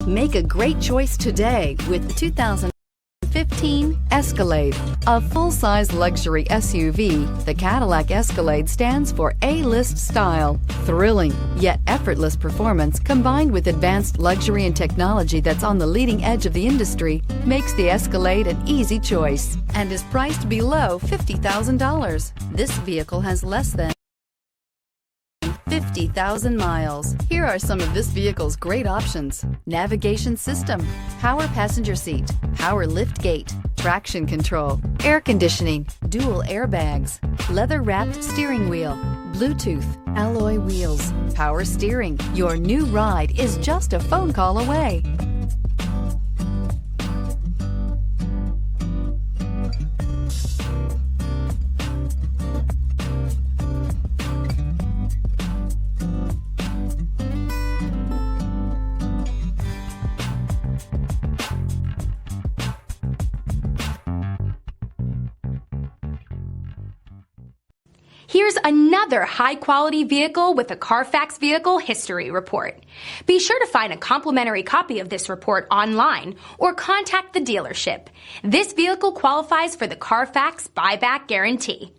Make a great choice today with the 2015 Escalade. A full-size luxury SUV, the Cadillac Escalade stands for A-list style. Thrilling, yet effortless performance combined with advanced luxury and technology that's on the leading edge of the industry makes the Escalade an easy choice and is priced below $50,000. This vehicle has less than 50,000 miles. Here are some of this vehicle's great options: navigation system, power passenger seat, power lift gate, traction control, air conditioning, dual airbags, leather-wrapped steering wheel, Bluetooth, alloy wheels, power steering. Your new ride is just a phone call away. Here's another high-quality vehicle with a CARFAX Vehicle History Report. Be sure to find a complimentary copy of this report online or contact the dealership. This vehicle qualifies for the CARFAX Buyback Guarantee.